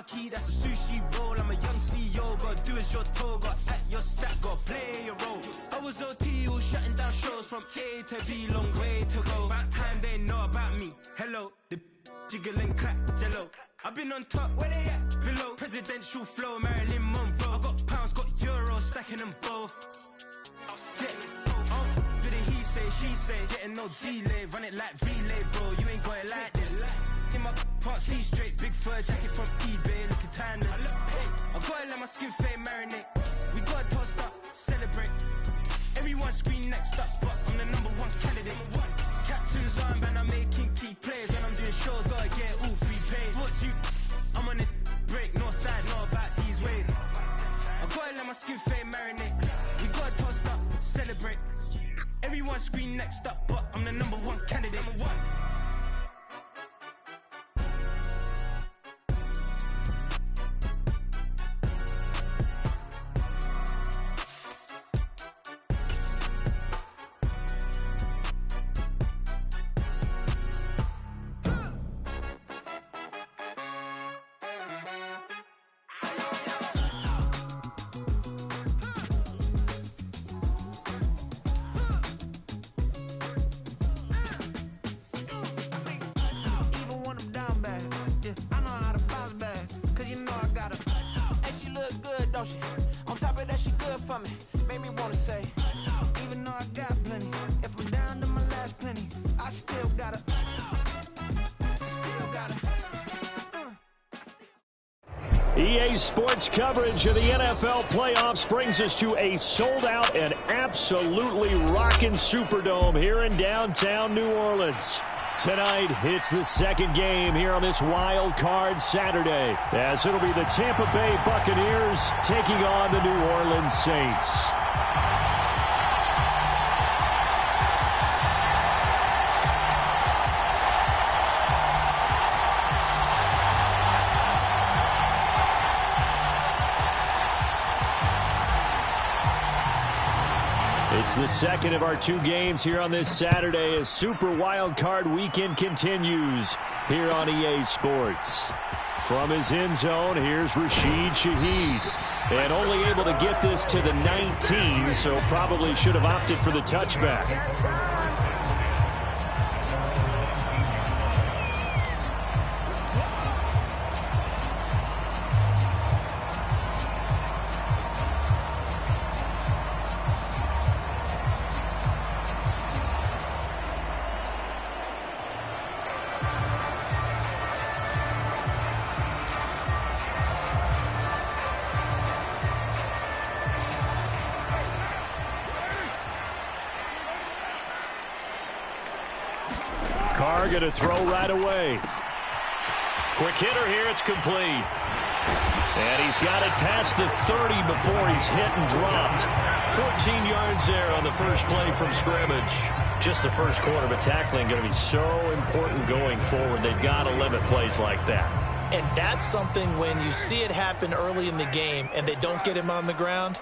Marquee, that's a sushi roll. I'm a young CEO, gotta do as you're told. Got at your stack, gotta play your role. I was OT, all shutting down shows from A to B, long way to go. About time they know about me. Hello, the jiggle and clap, jello. I've been on top, where they at? Below, presidential flow, Marilyn Monroe. I got pounds, got euros, stacking them both. Did it he say, she say, getting no delay, run it like relay, bro. You ain't going like this. In my can't see straight, big fur jacket from eBay, looking timeless. I gotta let my skin fade marinate. We gotta toast up, celebrate. Everyone scream next up, but I'm the #1 candidate. Captain's arm, and I'm making key plays. When I'm doing shows, gotta get all free plays. What you? I'm on it break, no side, know about these ways. I gotta let my skin fade marinate. We gotta toast up, celebrate. Everyone scream next up, but I'm the #1 candidate. On top of that, she good for me. Made me wanna say, even though I got plenty, if I'm down to my last penny, I still gotta. EA Sports coverage of the NFL playoffs brings us to a sold-out and absolutely rocking Superdome here in downtown New Orleans. Tonight, it's the second game here on this wild card Saturday, as it'll be the Tampa Bay Buccaneers taking on the New Orleans Saints. It's the second of our two games here on this Saturday as Super Wild Card Weekend continues here on EA Sports. From his end zone, here's Rashid Shaheed. And only able to get this to the 19, so probably should have opted for the touchback. Carr going to throw right away. Quick hitter here. It's complete. And he's got it past the 30 before he's hit and dropped. 14 yards there on the first play from scrimmage. Just the first quarter, but tackling going to be so important going forward. They've got to limit plays like that. And that's something when you see it happen early in the game and they don't get him on the ground,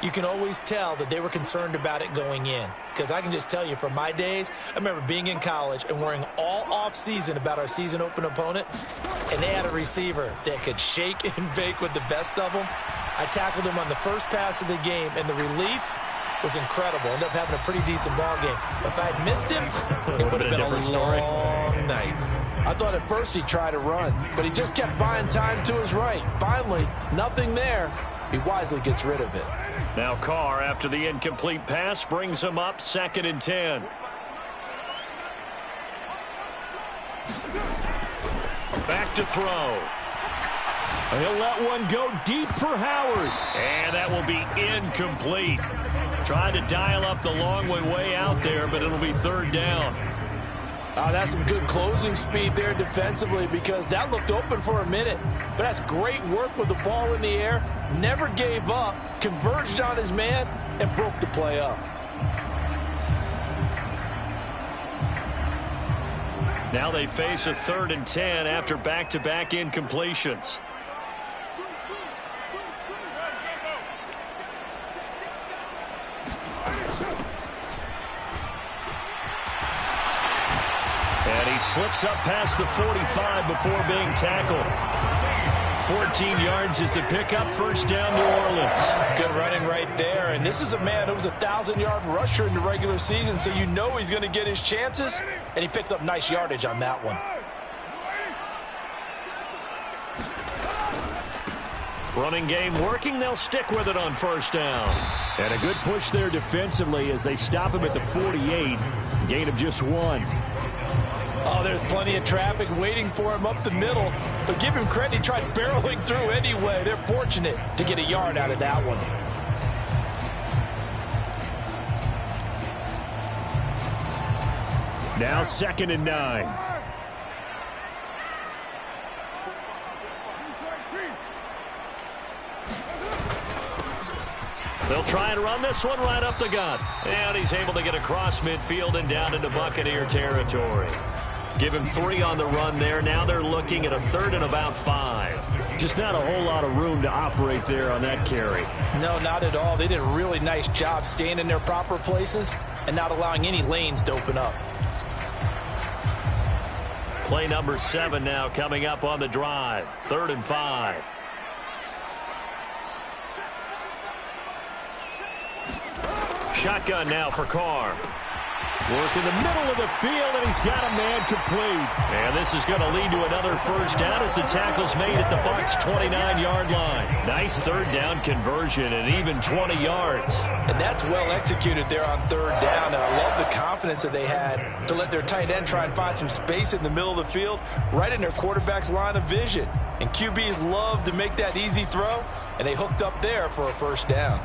you can always tell that they were concerned about it going in. Because I can just tell you from my days, I remember being in college and worrying all off-season about our season open opponent, and they had a receiver that could shake and bake with the best of them. I tackled him on the first pass of the game, and the relief was incredible. Ended up having a pretty decent ball game. But if I had missed him, it would have been a long night. I thought at first he'd try to run, but he just kept buying time to his right. Finally, nothing there. He wisely gets rid of it. Now Carr, after the incomplete pass, brings him up 2nd and 10. Back to throw. He'll let one go deep for Howard. And that will be incomplete. Trying to dial up the long way out there, but it'll be 3rd down. That's some good closing speed there defensively, because that looked open for a minute. But that's great work with the ball in the air. Never gave up, converged on his man, and broke the play up. Now they face a 3rd and 10 after back-to-back incompletions. And he slips up past the 45 before being tackled. 14 yards is the pickup. First down, New Orleans. Good running right there. And this is a man who was a 1,000-yard rusher in the regular season, so you know he's going to get his chances, and he picks up nice yardage on that one. Running game working. They'll stick with it on first down. And a good push there defensively as they stop him at the 48. Gain of just 1. Oh, there's plenty of traffic waiting for him up the middle. But give him credit, he tried barreling through anyway. They're fortunate to get a yard out of that one. Now 2nd and 9. They'll try and run this one right up the gut. And he's able to get across midfield and down into Buccaneer territory. Give him 3 on the run there. Now they're looking at a 3rd and about 5. Just not a whole lot of room to operate there on that carry. No, not at all. They did a really nice job staying in their proper places and not allowing any lanes to open up. Play number 7 now coming up on the drive. 3rd and 5. Shotgun now for Carr. Work in the middle of the field, and he's got a man complete. And this is going to lead to another first down as the tackle's made at the Bucs' 29-yard line. Nice 3rd down conversion and even 20 yards. And that's well executed there on 3rd down, and I love the confidence that they had to let their tight end try and find some space in the middle of the field, right in their quarterback's line of vision. And QBs love to make that easy throw, and they hooked up there for a first down.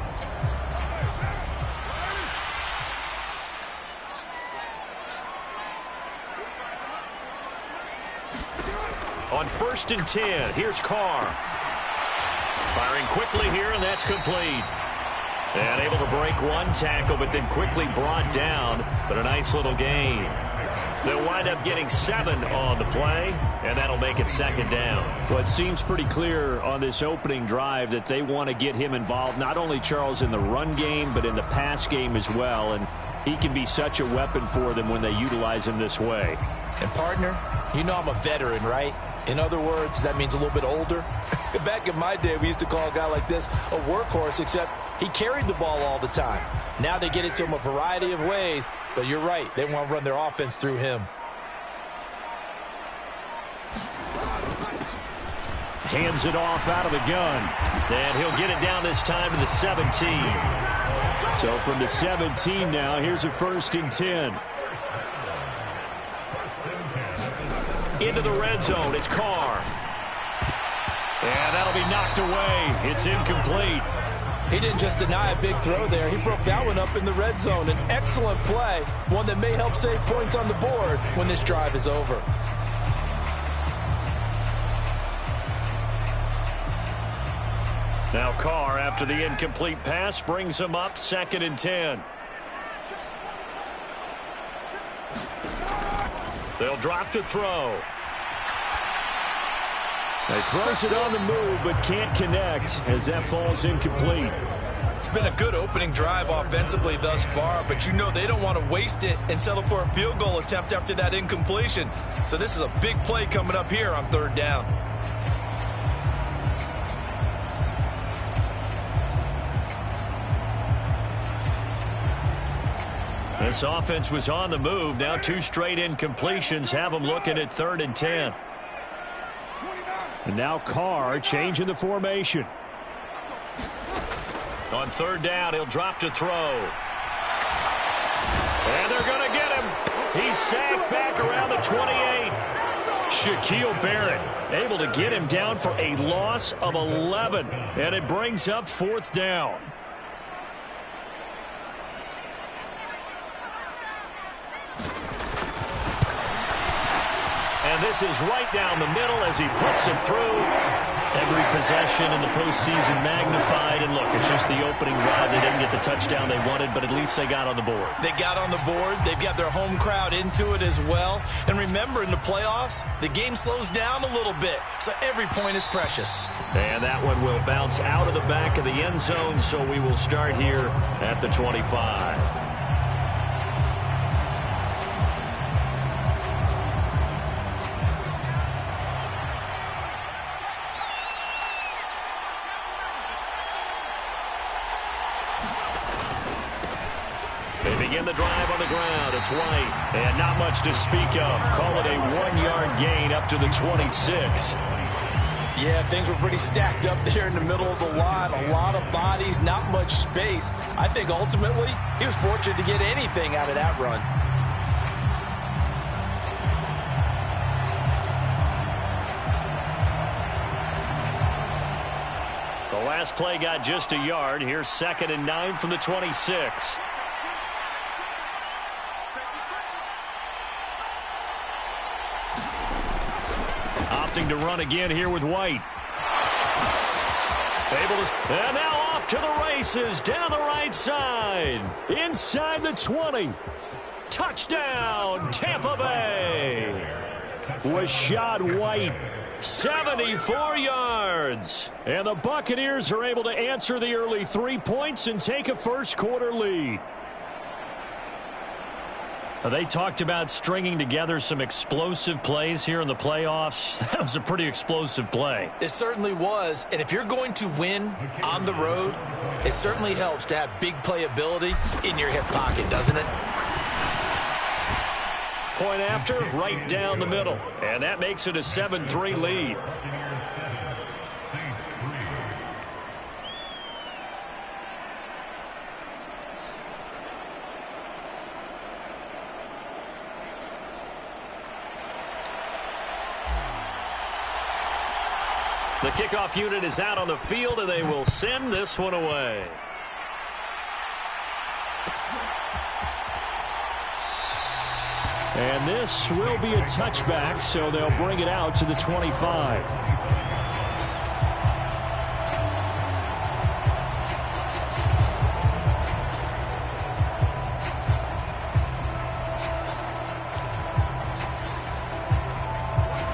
On 1st and 10, here's Carr. Firing quickly here, and that's complete. And able to break one tackle, but then quickly brought down. But a nice little gain. They'll wind up getting 7 on the play, and that'll make it 2nd down. Well, it seems pretty clear on this opening drive that they want to get him involved, not only, Charles, in the run game, but in the pass game as well. And he can be such a weapon for them when they utilize him this way. And, partner, you know I'm a veteran, right? In other words, that means a little bit older. Back in my day, we used to call a guy like this a workhorse, except he carried the ball all the time. Now they get it to him a variety of ways, but you're right. They want to run their offense through him. Hands it off out of the gun. And he'll get it down this time to the 17. So from the 17 now, here's a 1st and 10. Into the red zone, it's Carr. And that'll be knocked away. It's incomplete. He didn't just deny a big throw there. He broke that one up in the red zone. An excellent play, one that may help save points on the board when this drive is over. Now Carr, after the incomplete pass, brings him up 2nd and 10. They'll drop to throw. He throws it on the move, but can't connect as that falls incomplete. It's been a good opening drive offensively thus far, but you know they don't want to waste it and settle for a field goal attempt after that incompletion. So this is a big play coming up here on 3rd down. This offense was on the move. Now 2 straight incompletions have them looking at 3rd and 10. And now Carr changing the formation. On 3rd down, he'll drop to throw. And they're going to get him. He's sacked back around the 28. Shaquille Barrett able to get him down for a loss of 11. And it brings up 4th down. And this is right down the middle as he puts it through. Every possession in the postseason magnified. And look, it's just the opening drive. They didn't get the touchdown they wanted, but at least they got on the board. They got on the board. They've got their home crowd into it as well. And remember, in the playoffs, the game slows down a little bit, so every point is precious. And that one will bounce out of the back of the end zone, so we will start here at the 25. begin the drive on the ground. It's White. And not much to speak of. Call it a 1-yard gain up to the 26. Yeah, things were pretty stacked up there in the middle of the line. A lot of bodies, not much space. I think ultimately he was fortunate to get anything out of that run. The last play got just a yard. Here's 2nd and 9 from the 26. Opting to run again here with White. And now off to the races down the right side. Inside the 20. Touchdown, Tampa Bay. Rashad White, 74 yards. And the Buccaneers are able to answer the early 3 points and take a first-quarter lead. They talked about stringing together some explosive plays here in the playoffs. That was a pretty explosive play. It certainly was. And if you're going to win on the road, it certainly helps to have big playability in your hip pocket, doesn't it? Point after, right down the middle. And that makes it a 7-3 lead. The kickoff unit is out on the field, and they will send this one away. And this will be a touchback, so they'll bring it out to the 25.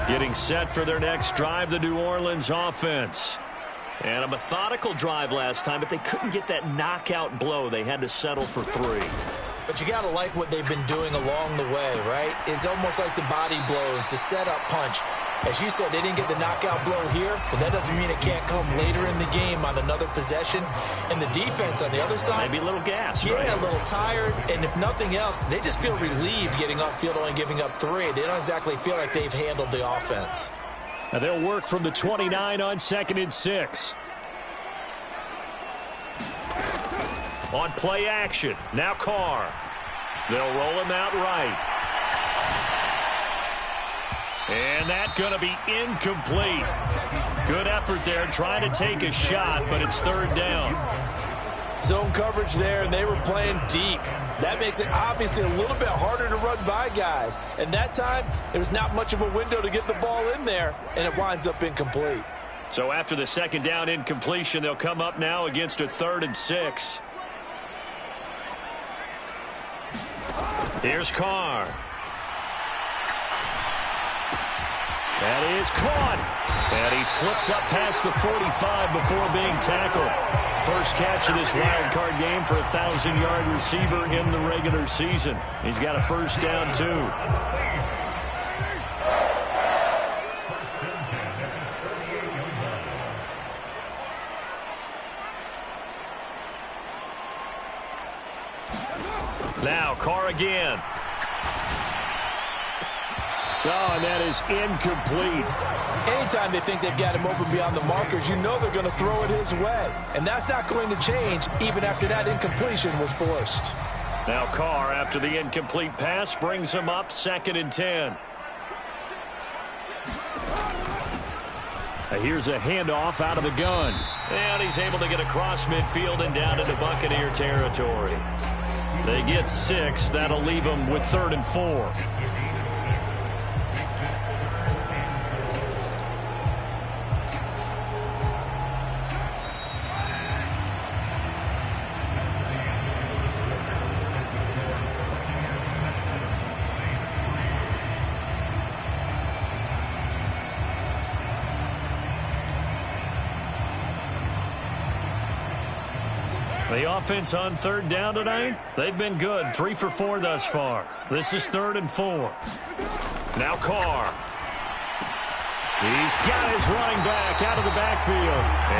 Getting set for their next drive, the New Orleans offense. And a methodical drive last time, but they couldn't get that knockout blow. They had to settle for 3. But you got to like what they've been doing along the way, right? It's almost like the body blows, the setup punch. As you said, they didn't get the knockout blow here, but that doesn't mean it can't come later in the game on another possession. And the defense on the other side, maybe a little gas, yeah, right? A little tired. And if nothing else, they just feel relieved getting upfield, only giving up 3. They don't exactly feel like they've handled the offense. Now they'll work from the 29 on 2nd and 6. On play action, now Carr. They'll roll him out right. And that's going to be incomplete. Good effort there trying to take a shot, but it's 3rd down. Zone coverage there, and they were playing deep. That makes it obviously a little bit harder to run by guys. And that time, there was not much of a window to get the ball in there, and it winds up incomplete. So after the 2nd down incompletion, they'll come up now against a 3rd and 6. Here's Carr. That is caught. And he slips up past the 45 before being tackled. First catch of this wild card game for a 1,000-yard receiver in the regular season. He's got a first down, too. Now Carr again. Oh, and that is incomplete. Anytime they think they've got him open beyond the markers, you know they're going to throw it his way. And that's not going to change even after that incompletion was forced. Now Carr, after the incomplete pass, brings him up 2nd and 10. Here's a handoff out of the gun. And he's able to get across midfield and down into Buccaneer territory. They get 6. That'll leave them with 3rd and 4. The offense on 3rd down tonight, they've been good. 3 for 4 thus far. This is 3rd and 4. Now Carr. He's got his running back out of the backfield.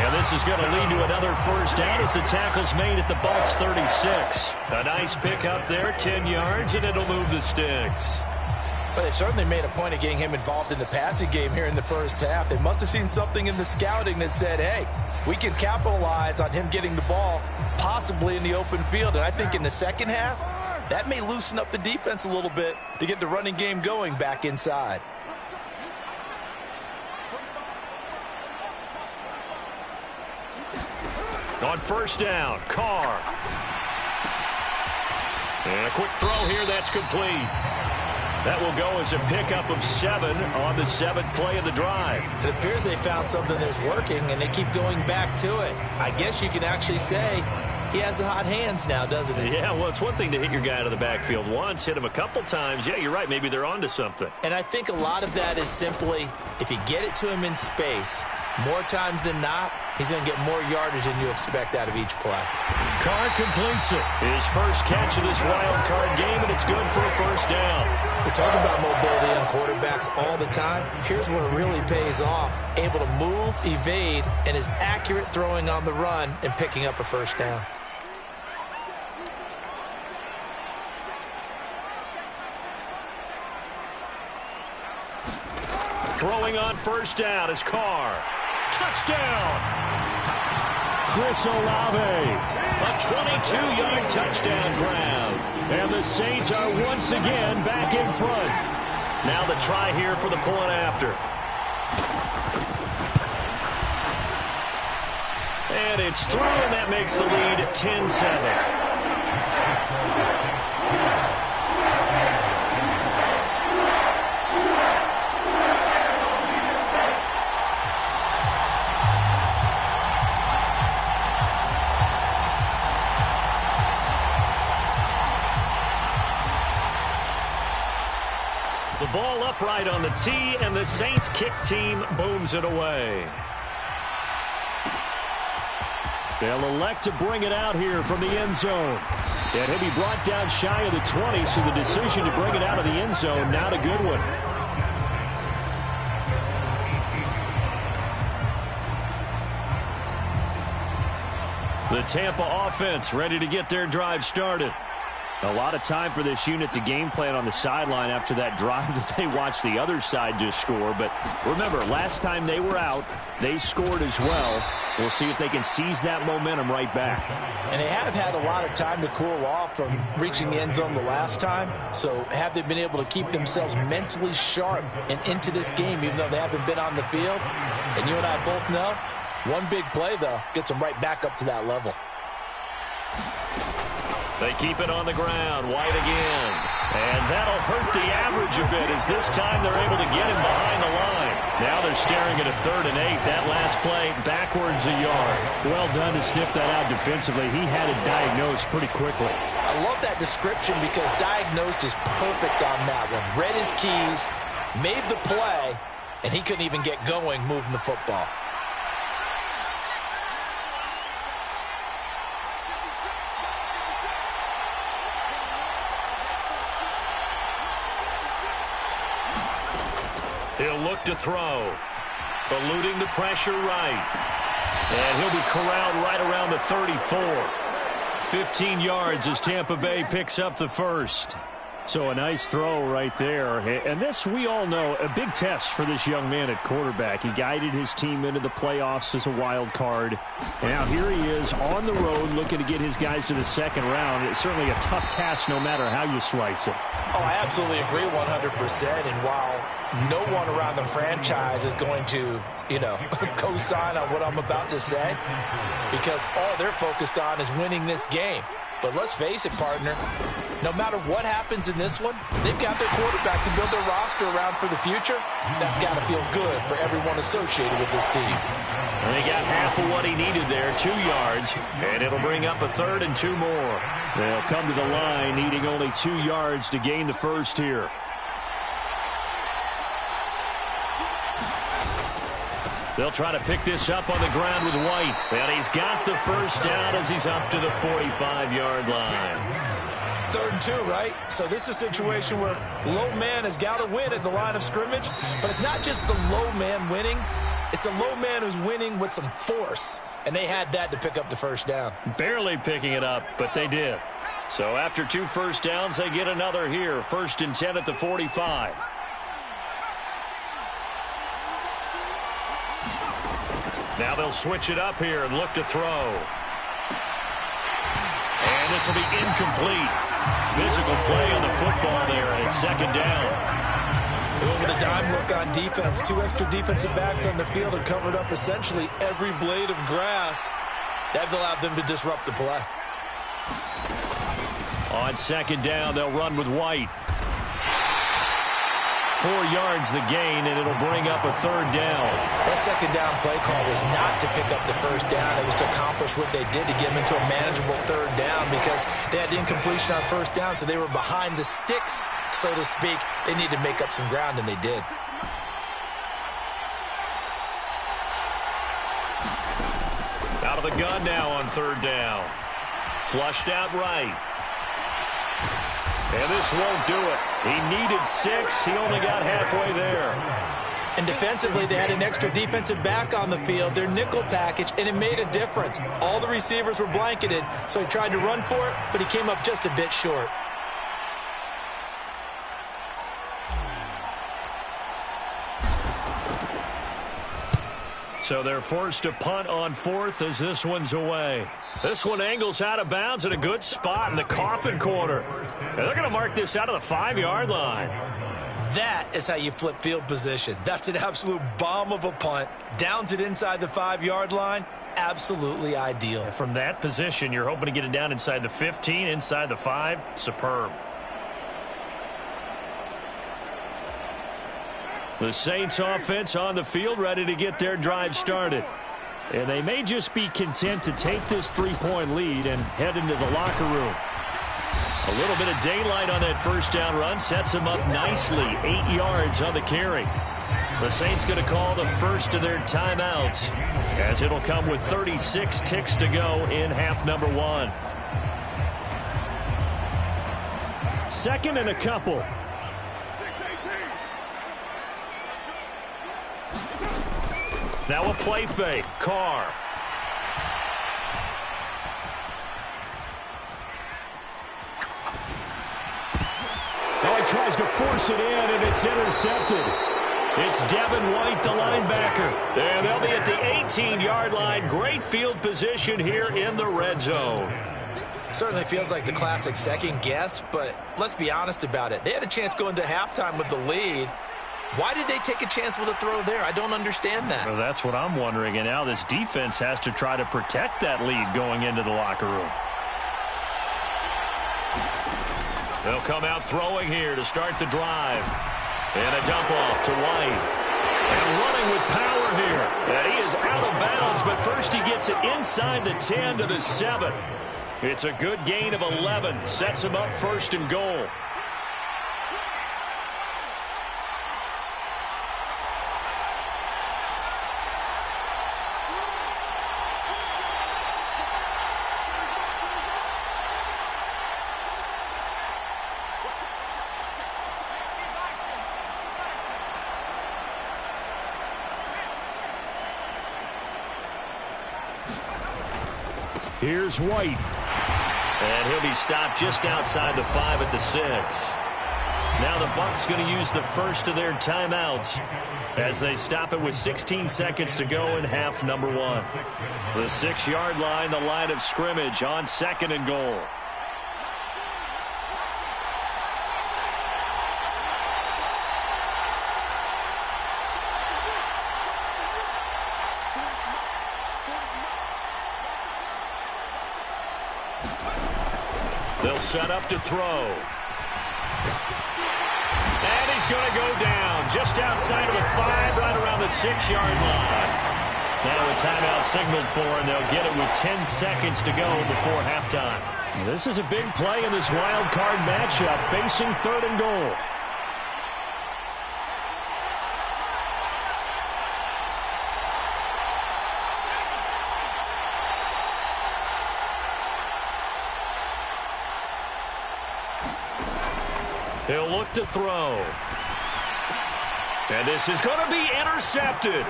And this is going to lead to another first down as the tackle's made at the Bucs 36. A nice pickup there, 10 yards, and it'll move the sticks. But they certainly made a point of getting him involved in the passing game here in the first half. They must have seen something in the scouting that said, hey, we can capitalize on him getting the ball possibly in the open field. And I think in the second half, that may loosen up the defense a little bit to get the running game going back inside. On first down, Carr. And a quick throw here, that's complete. That will go as a pickup of 7 on the 7th play of the drive. It appears they found something that's working, and they keep going back to it. I guess you can actually say he has the hot hands now, doesn't he? Yeah, well, it's one thing to hit your guy out of the backfield once, hit him a couple times. Yeah, you're right. Maybe they're onto something. And I think a lot of that is simply if you get it to him in space, more times than not, he's going to get more yardage than you expect out of each play. Carr completes it. His first catch of this wild card game, and it's good for a first down. We talk about mobility on quarterbacks all the time. Here's where it really pays off. Able to move, evade, and is accurate throwing on the run and picking up a first down. Throwing on first down is Carr. Touchdown! Chris Olave. A 22-yard touchdown grab. And the Saints are once again back in front. Now the try here for the point after. And it's through, and that makes the lead 10-7. The ball upright on the tee, and the Saints kick team booms it away. They'll elect to bring it out here from the end zone. And he'll be brought down shy of the 20, so the decision to bring it out of the end zone, not a good one. The Tampa offense ready to get their drive started. A lot of time for this unit to game plan on the sideline after that drive that they watched the other side just score. But remember, last time they were out, they scored as well. We'll see if they can seize that momentum right back. And they have had a lot of time to cool off from reaching the end zone the last time. So have they been able to keep themselves mentally sharp and into this game, even though they haven't been on the field? And you and I both know, one big play, though, gets them right back up to that level. They keep it on the ground. White again. And that'll hurt the average a bit as this time they're able to get him behind the line. Now they're staring at a 3rd and 8. That last play backwards a yard. Well done to sniff that out defensively. He had it diagnosed pretty quickly. I love that description because diagnosed is perfect on that one. Read his keys, made the play, and he couldn't even get going moving the football. He'll look to throw. Eluding the pressure right. And he'll be corralled right around the 34. 15 yards as Tampa Bay picks up the first. So a nice throw right there. And this, we all know, a big test for this young man at quarterback. He guided his team into the playoffs as a wild card. And now here he is on the road looking to get his guys to the second round. It's certainly a tough task no matter how you slice it. Oh, I absolutely agree 100%. And while no one around the franchise is going to, co-sign on what I'm about to say, because all they're focused on is winning this game. But let's face it, partner, no matter what happens in this one, they've got their quarterback to build their roster around for the future. That's got to feel good for everyone associated with this team. And they got half of what he needed there, 2 yards, and it'll bring up a 3rd and 2 more. They'll come to the line needing only 2 yards to gain the first here. They'll try to pick this up on the ground with White. And he's got the first down as he's up to the 45-yard line. 3rd and 2, right? So this is a situation where low man has got to win at the line of scrimmage, but it's not just the low man winning. It's the low man who's winning with some force, and they had that to pick up the first down. Barely picking it up, but they did. So after 2 first downs, they get another here. 1st and 10 at the 45. Now they'll switch it up here and look to throw. And this will be incomplete. Physical play on the football there, and it's 2nd down. Going with a dime look on defense. 2 extra defensive backs on the field have covered up essentially every blade of grass. That allowed them to disrupt the play. On 2nd down, they'll run with White. 4 yards the gain, and it'll bring up a 3rd down. That 2nd down play call was not to pick up the first down. It was to accomplish what they did to get them into a manageable 3rd down because they had incompletion on 1st down, so they were behind the sticks, so to speak. They needed to make up some ground, and they did. Out of the gun now on 3rd down. Flushed out right. And this won't do it. He needed 6. He only got halfway there. And defensively, they had an extra defensive back on the field, their nickel package, and it made a difference. All the receivers were blanketed, so he tried to run for it, but he came up just a bit short. So they're forced to punt on 4th as this one's away. This one angles out of bounds in a good spot in the coffin corner. And they're going to mark this out of the 5-yard line. That is how you flip field position. That's an absolute bomb of a punt. Downs it inside the 5-yard line. Absolutely ideal. From that position, you're hoping to get it down inside the 15, inside the 5. Superb. The Saints offense on the field, ready to get their drive started. And they may just be content to take this 3-point lead and head into the locker room. A little bit of daylight on that first down run sets them up nicely. 8 yards on the carry. The Saints going to call the first of their timeouts as it'll come with 36 ticks to go in half number 1. 2nd and a couple. Now a play fake. Carr. Now he tries to force it in, and it's intercepted. It's Devin White, the linebacker. And they'll be at the 18-yard line. Great field position here in the red zone. Certainly feels like the classic second guess, but let's be honest about it. They had a chance going into halftime with the lead. Why did they take a chance with a throw there? I don't understand that. Well, that's what I'm wondering. And now this defense has to try to protect that lead going into the locker room. They'll come out throwing here to start the drive. And a dump off to White. And running with power here. And he is out of bounds, but first he gets it inside the 10 to the 7. It's a good gain of 11. Sets him up 1st and goal. Here's White. And he'll be stopped just outside the 5 at the 6. Now the Bucs going to use the first of their timeouts as they stop it with 16 seconds to go in half number 1. The 6-yard line, the line of scrimmage on 2nd and goal. They'll set up to throw. And he's going to go down just outside of the 5, right around the 6-yard line. Now a timeout signaled for, and they'll get it with 10 seconds to go before halftime. This is a big play in this wild card matchup, facing 3rd and goal. He'll look to throw. And this is going to be intercepted.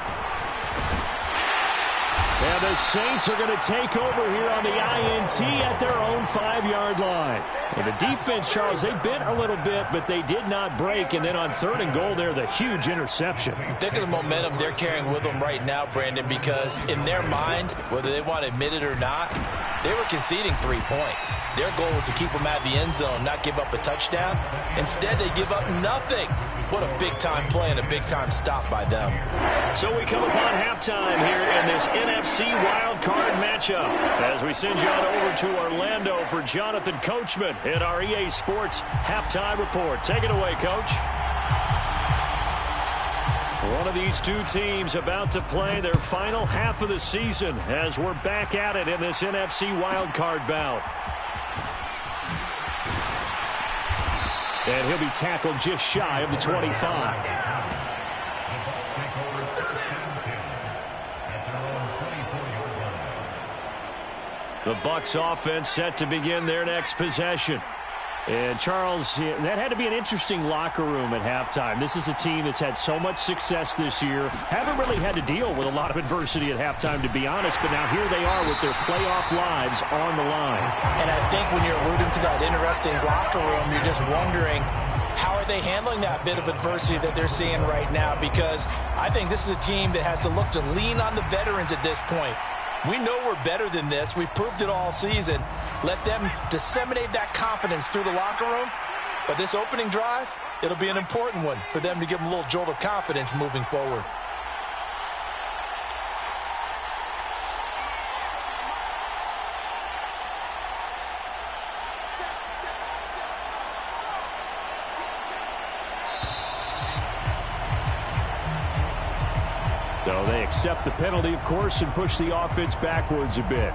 And the Saints are going to take over here on the INT at their own 5-yard line. And the defense, Charles, they bit a little bit, but they did not break. And then on 3rd and goal there, the huge interception. Think of the momentum they're carrying with them right now, Brandon, because in their mind, whether they want to admit it or not, they were conceding 3 points. Their goal was to keep them out of the end zone, not give up a touchdown. Instead, they give up nothing. What a big-time play and a big-time stop by them. So we come upon halftime here in this NFC Wild Card matchup as we send you on over to Orlando for Jonathan Coachman in our EA Sports Halftime Report. Take it away, Coach. One of these two teams about to play their final half of the season as we're back at it in this NFC Wild Card bout. And he'll be tackled just shy of the 25. The Bucs offense set to begin their next possession. And, Charles, that had to be an interesting locker room at halftime. This is a team that's had so much success this year. Haven't really had to deal with a lot of adversity at halftime, to be honest. But now here they are with their playoff lives on the line. And I think when you're alluding to that interesting locker room, you're just wondering, how are they handling that bit of adversity that they're seeing right now? Because I think this is a team that has to look to lean on the veterans at this point. We know we're better than this. We've proved it all season. Let them disseminate that confidence through the locker room. But this opening drive, it'll be an important one for them to give them a little jolt of confidence moving forward. So they accept the penalty, of course, and push the offense backwards a bit.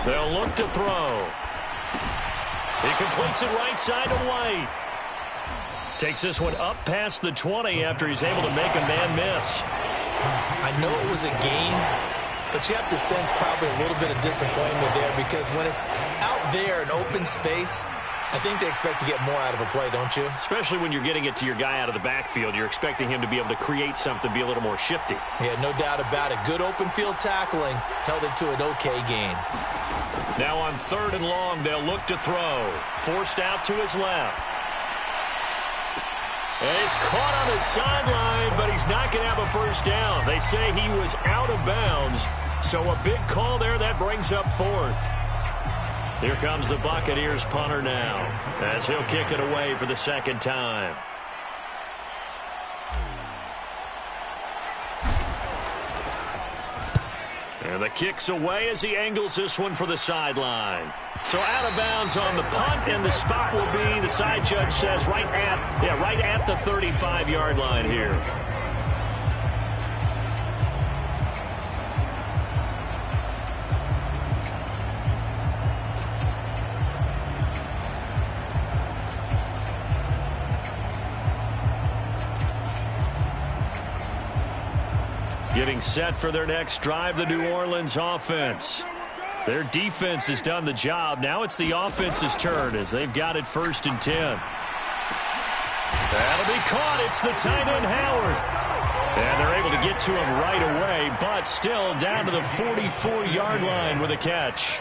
They'll look to throw. He completes it right side to White. Takes this one up past the 20 after he's able to make a man miss. I know it was a gain, but you have to sense probably a little bit of disappointment there because when it's out there in open space, I think they expect to get more out of a play, don't you? Especially when you're getting it to your guy out of the backfield. You're expecting him to be able to create something, be a little more shifty. Yeah, no doubt about it. Good open field tackling held it to an okay gain. Now on 3rd and long, they'll look to throw. Forced out to his left. And he's caught on his sideline, but he's not going to have a first down. They say he was out of bounds. So a big call there that brings up 4th. Here comes the Buccaneers punter now as he'll kick it away for the 2nd time. And the kick's away as he angles this one for the sideline. So out of bounds on the punt, and the spot will be, the side judge says, right at the 35-yard line here. Getting set for their next drive, the New Orleans offense. Their defense has done the job. Now it's the offense's turn as they've got it 1st and 10. That'll be caught. It's the tight end, Howard. And they're able to get to him right away, but still down to the 44-yard line with a catch.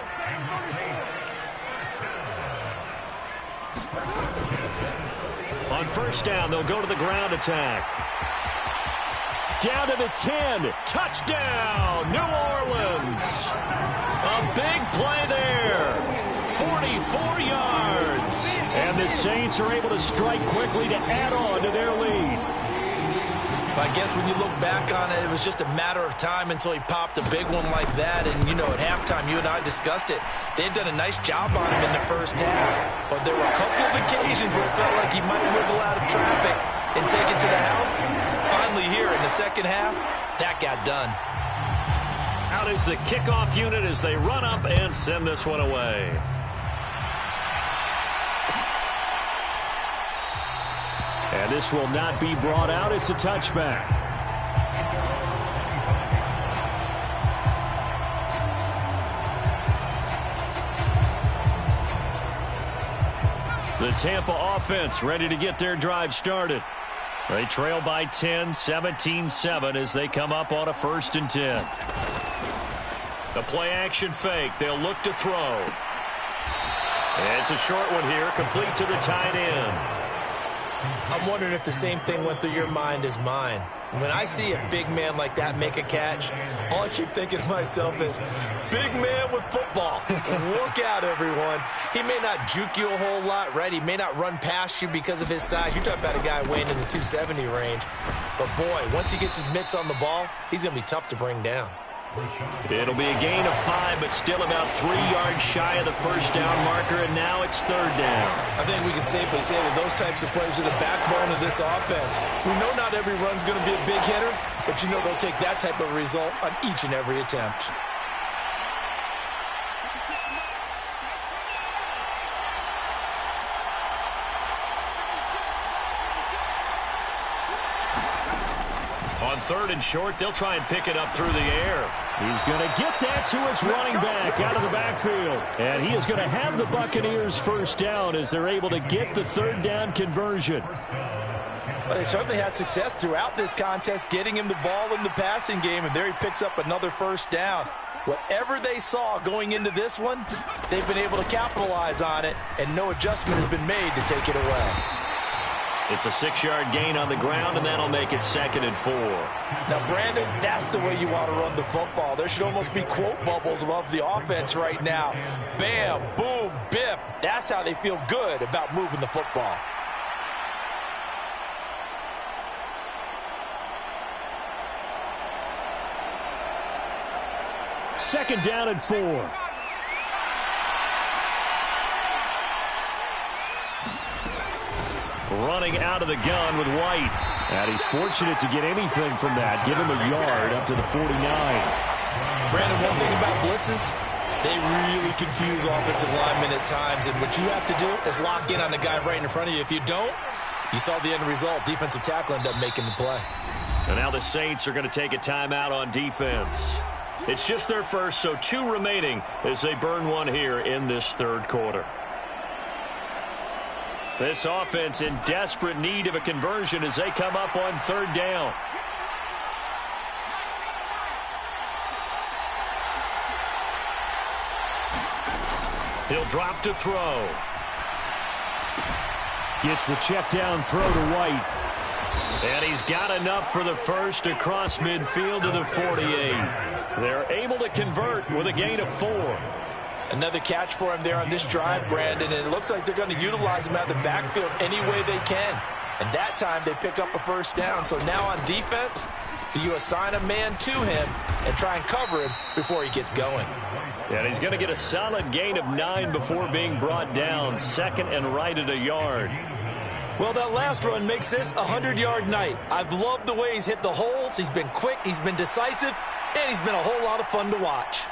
On 1st down, they'll go to the ground attack. Down to the 10. Touchdown, New Orleans. A big play there. 44 yards. And the Saints are able to strike quickly to add on to their lead. I guess when you look back on it, it was just a matter of time until he popped a big one like that. And, you know, at halftime, you and I discussed it. They'd done a nice job on him in the 1st half. But there were a couple of occasions where it felt like he might wiggle out of traffic and take it to the house. Finally second half, that got done. Out is the kickoff unit as they run up and send this one away. And this will not be brought out. It's a touchback. The Tampa offense ready to get their drive started. They trail by 10, 17-7 as they come up on a 1st and 10. The play action fake. They'll look to throw. And it's a short one here, complete to the tight end. I'm wondering if the same thing went through your mind as mine. When I see a big man like that make a catch, all I keep thinking to myself is, big man with football. Look out, everyone. He may not juke you a whole lot, right? He may not run past you because of his size. You're talking about a guy weighing in the 270 range. But, boy, once he gets his mitts on the ball, he's going to be tough to bring down. It'll be a gain of 5, but still about 3 yards shy of the 1st down marker, and now it's 3rd down. I think we can safely say that those types of plays are the backbone of this offense. We know not every run's going to be a big hitter, but you know they'll take that type of result on each and every attempt. On 3rd and short, they'll try and pick it up through the air. He's going to get that to his running back out of the backfield. And he is going to have the Buccaneers 1st down as they're able to get the 3rd down conversion. Well, they certainly had success throughout this contest, getting him the ball in the passing game, and there he picks up another 1st down. Whatever they saw going into this one, they've been able to capitalize on it, and no adjustment has been made to take it away. It's a 6-yard gain on the ground, and that'll make it 2nd and 4. Now, Brandon, that's the way you want to run the football. There should almost be quote bubbles above the offense right now. Bam, boom, biff. That's how they feel good about moving the football. Second down and 4. Running out of the gun with White. And he's fortunate to get anything from that. Give him a yard up to the 49. Brandon, one thing about blitzes, they really confuse offensive linemen at times. And what you have to do is lock in on the guy right in front of you. If you don't, you saw the end result. Defensive tackle ended up making the play. And now the Saints are going to take a timeout on defense. It's just their first, so 2 remaining as they burn one here in this 3rd quarter. This offense in desperate need of a conversion as they come up on 3rd down. He'll drop to throw. Gets the check down throw to White. And he's got enough for the 1st across midfield to the 48. They're able to convert with a gain of 4. Another catch for him there on this drive, Brandon, and it looks like they're going to utilize him out of the backfield any way they can. And that time they pick up a 1st down. So now on defense, you assign a man to him and try and cover him before he gets going. And he's going to get a solid gain of 9 before being brought down. 2nd and right at a yard. Well, that last run makes this a 100-yard night. I've loved the way he's hit the holes. He's been quick, he's been decisive, and he's been a whole lot of fun to watch.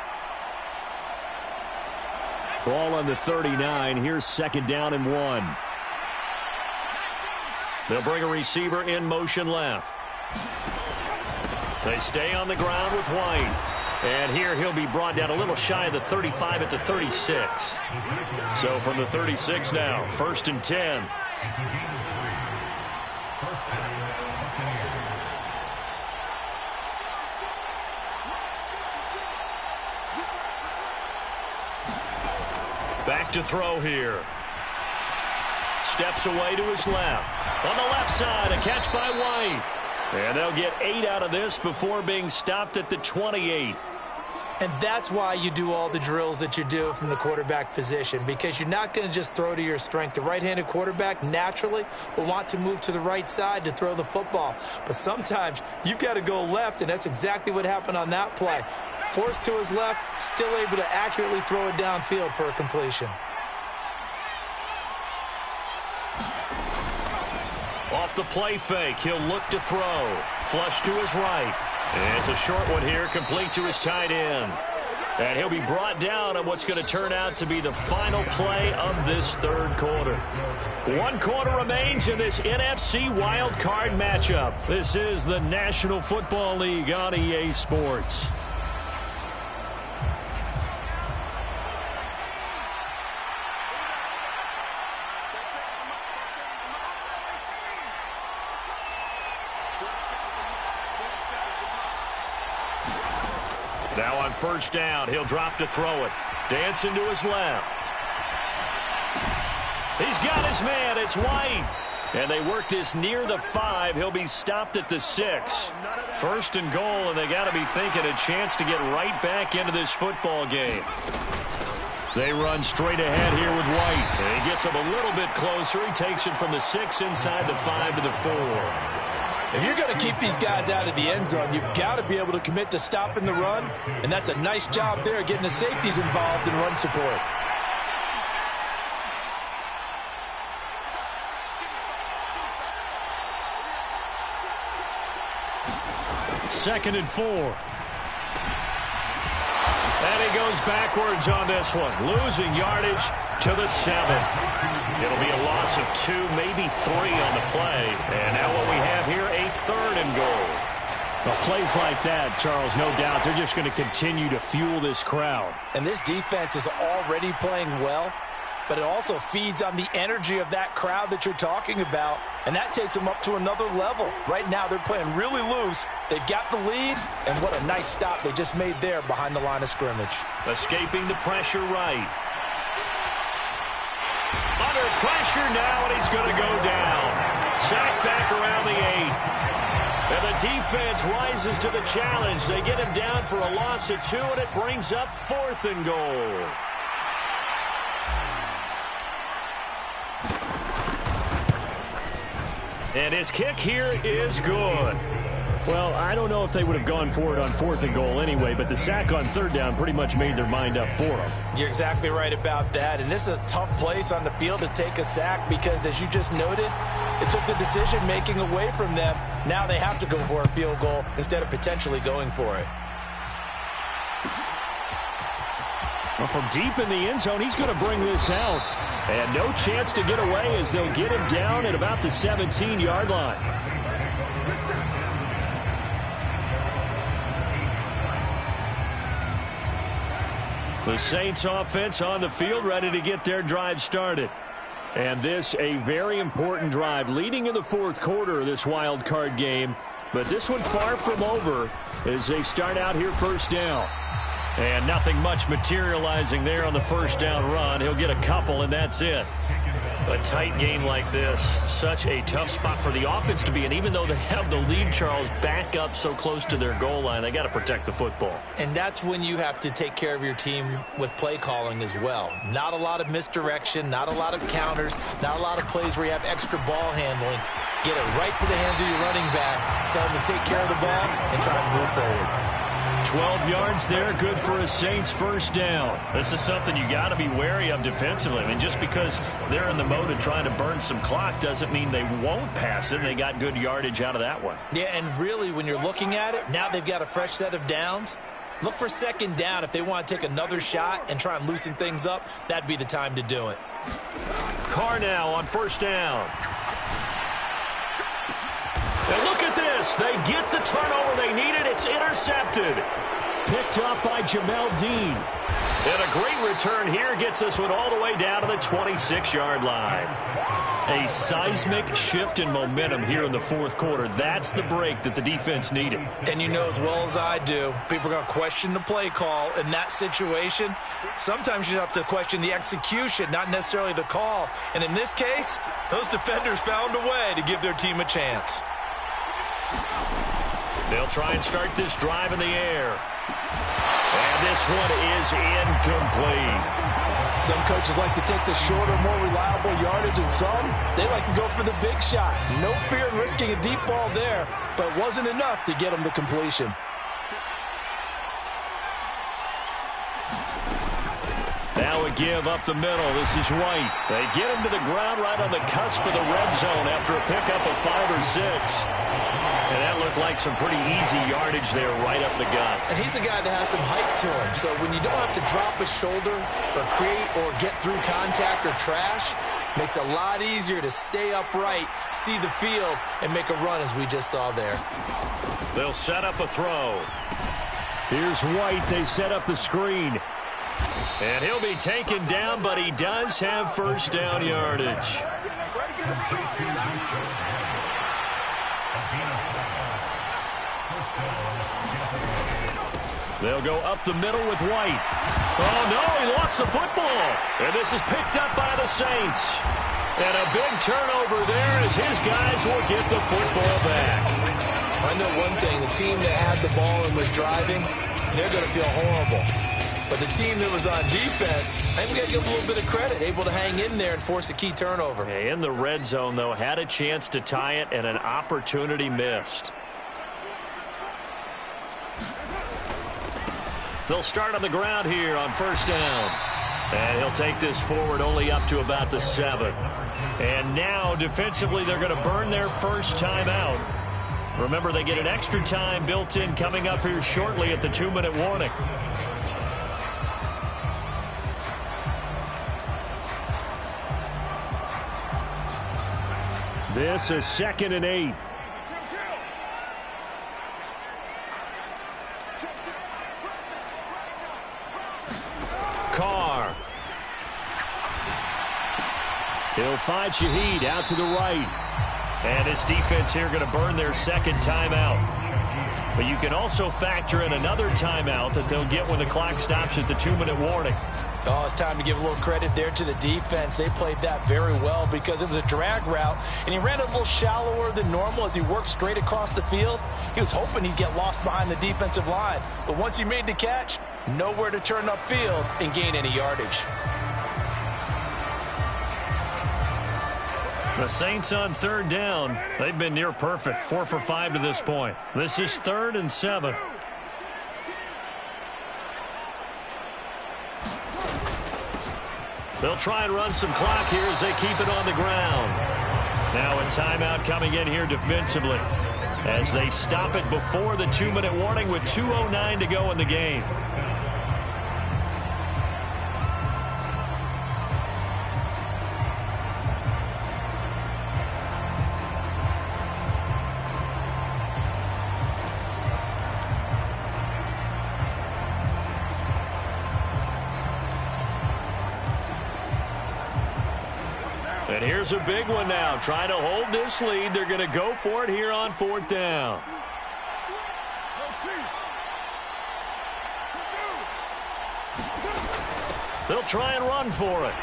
Ball on the 39. Here's 2nd down and 1. They'll bring a receiver in motion left. They stay on the ground with White. And here he'll be brought down a little shy of the 35 at the 36. So from the 36 now, 1st and 10. Back to throw here. Steps away to his left. On the left side, a catch by White. And they'll get 8 out of this before being stopped at the 28. And that's why you do all the drills that you do from the quarterback position, because you're not going to just throw to your strength. The right-handed quarterback naturally will want to move to the right side to throw the football. But sometimes you've got to go left, and that's exactly what happened on that play. Forced to his left, still able to accurately throw it downfield for a completion. Off the play fake, he'll look to throw. Flush to his right. And it's a short one here, complete to his tight end. And he'll be brought down on what's going to turn out to be the final play of this third quarter. 1 quarter remains in this NFC Wild Card matchup. This is the National Football League on EA Sports. Now on first down, he'll drop to throw it. Dancing to his left. He's got his man. It's White. And they work this near the 5. He'll be stopped at the 6. First and goal, and they got to be thinking a chance to get right back into this football game. They run straight ahead here with White. And he gets him a little bit closer. He takes it from the 6 inside the 5 to the 4. If you're going to keep these guys out of the end zone, you've got to be able to commit to stopping the run, and that's a nice job there getting the safeties involved in run support. Second and 4. And he goes backwards on this one, losing yardage to the 7. It'll be a loss of 2, maybe 3 on the play. And now what we have here, a 3rd and goal. Well, plays like that, Charles, no doubt, they're just going to continue to fuel this crowd. And this defense is already playing well, but it also feeds on the energy of that crowd that you're talking about, and that takes them up to another level. Right now, they're playing really loose. They've got the lead, and what a nice stop they just made there behind the line of scrimmage. Escaping the pressure right. Under pressure now, and he's going to go down. Sacked back around the 8. And the defense rises to the challenge. They get him down for a loss of 2, and it brings up 4th and goal. And his kick here is good. Well, I don't know if they would have gone for it on 4th and goal anyway, but the sack on 3rd down pretty much made their mind up for them. You're exactly right about that, and this is a tough place on the field to take a sack because, as you just noted, it took the decision-making away from them. Now they have to go for a field goal instead of potentially going for it. Well, from deep in the end zone, he's going to bring this out. And no chance to get away as they'll get him down at about the 17-yard line. The Saints offense on the field, ready to get their drive started. And this, a very important drive, leading in the 4th quarter of this wild card game. But this one far from over as they start out here first down. And nothing much materializing there on the first down run. He'll get a couple, and that's it. A tight game like this, such a tough spot for the offense to be in. Even though they have the lead, Charles, back up so close to their goal line, they got to protect the football. And that's when you have to take care of your team with play calling as well. Not a lot of misdirection, not a lot of counters, not a lot of plays where you have extra ball handling. Get it right to the hands of your running back, tell them to take care of the ball, and try and move forward. 12 yards there, good for a Saints first down. This is something you got to be wary of defensively. I mean, just because they're in the mode of trying to burn some clock doesn't mean they won't pass it. They got good yardage out of that one. Yeah, and really, when you're looking at it, now they've got a fresh set of downs. Look for 2nd down. If they want to take another shot and try and loosen things up, that'd be the time to do it. Carr now on first down. And look at this. They get the turnover they needed. It's intercepted. Picked up by Jamel Dean. And a great return here gets this one all the way down to the 26-yard line. A seismic shift in momentum here in the 4th quarter. That's the break that the defense needed. And you know as well as I do, people are going to question the play call in that situation. Sometimes you have to question the execution, not necessarily the call. And in this case, those defenders found a way to give their team a chance. They'll try and start this drive in the air. And this one is incomplete. Some coaches like to take the shorter, more reliable yardage, and some, they like to go for the big shot. No fear in risking a deep ball there, but it wasn't enough to get them to completion. Now a give up the middle. This is White. They get him to the ground right on the cusp of the red zone after a pickup of 5 or 6. And that looked like some pretty easy yardage there right up the gut. And he's a guy that has some height to him. So when you don't have to drop a shoulder or create or get through contact or trash, makes it a lot easier to stay upright, see the field, and make a run as we just saw there. They'll set up a throw. Here's White. They set up the screen. And he'll be taken down, but he does have first down yardage. They'll go up the middle with White. Oh, no, he lost the football. And this is picked up by the Saints. And a big turnover there as his guys will get the football back. I know one thing. The team that had the ball and was driving, they're going to feel horrible. But the team that was on defense, I think we got to give a little bit of credit, able to hang in there and force a key turnover. In the red zone, though, had a chance to tie it and an opportunity missed. They'll start on the ground here on first down. And he'll take this forward only up to about the 7. And now, defensively, they're going to burn their first timeout. Remember, they get an extra time built in coming up here shortly at the 2-minute warning. This is 2nd and 8. Carr. He'll find Shaheed out to the right. And his defense here going to burn their second timeout. But you can also factor in another timeout that they'll get when the clock stops at the 2-minute warning. Oh, it's time to give a little credit there to the defense. They played that very well because it was a drag route, and he ran a little shallower than normal as he worked straight across the field. He was hoping he'd get lost behind the defensive line. But once he made the catch, nowhere to turn upfield and gain any yardage. The Saints on 3rd down. They've been near perfect, 4 for 5 to this point. This is 3rd and 7. They'll try and run some clock here as they keep it on the ground. Now a timeout coming in here defensively as they stop it before the 2-minute warning with 2:09 to go in the game. And here's a big one now. Trying to hold this lead. They're going to go for it here on 4th down. They'll try and run for it.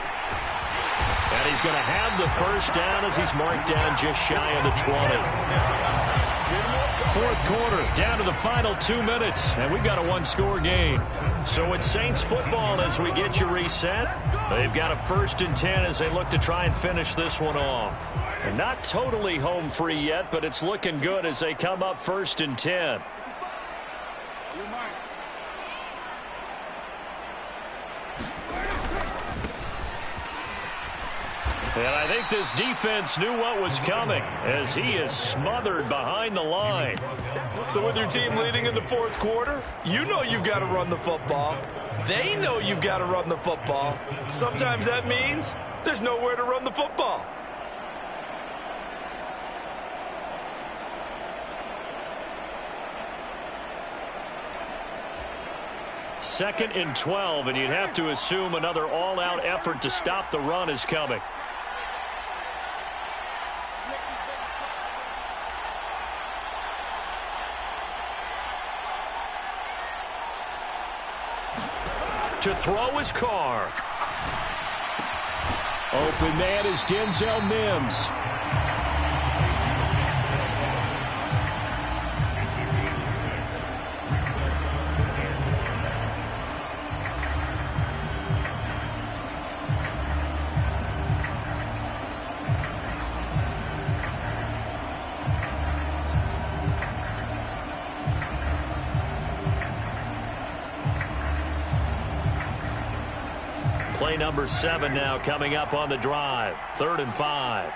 And he's going to have the first down as he's marked down just shy of the 20. 4th quarter, down to the final 2 minutes, and we've got a 1-score game. So it's Saints football as we get you reset. They've got a 1st and 10 as they look to try and finish this one off. And not totally home free yet, but it's looking good as they come up 1st and 10. And I think this defense knew what was coming as he is smothered behind the line. So with your team leading in the 4th quarter, you know you've got to run the football. They know you've got to run the football. Sometimes that means there's nowhere to run the football. Second and 12, and you'd have to assume another all-out effort to stop the run is coming. To throw is Carr. Open man is Denzel Mims. Play number 7 now coming up on the drive. 3rd and 5.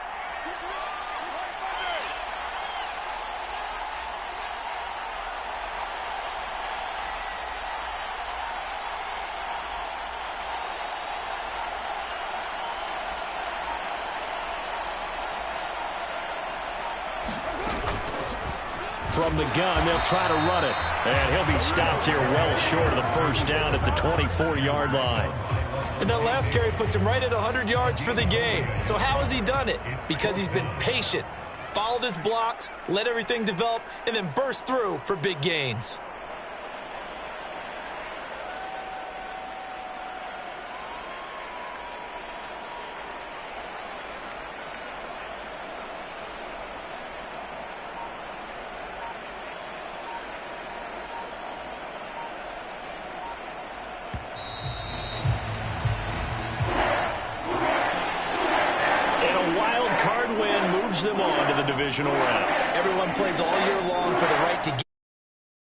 From the gun, they'll try to run it. And he'll be stopped here well short of the first down at the 24-yard line. And that last carry puts him right at 100 yards for the game. So how has he done it? Because he's been patient, followed his blocks, let everything develop, and then burst through for big gains. Them on to the divisional round. Everyone plays all year long for the right to get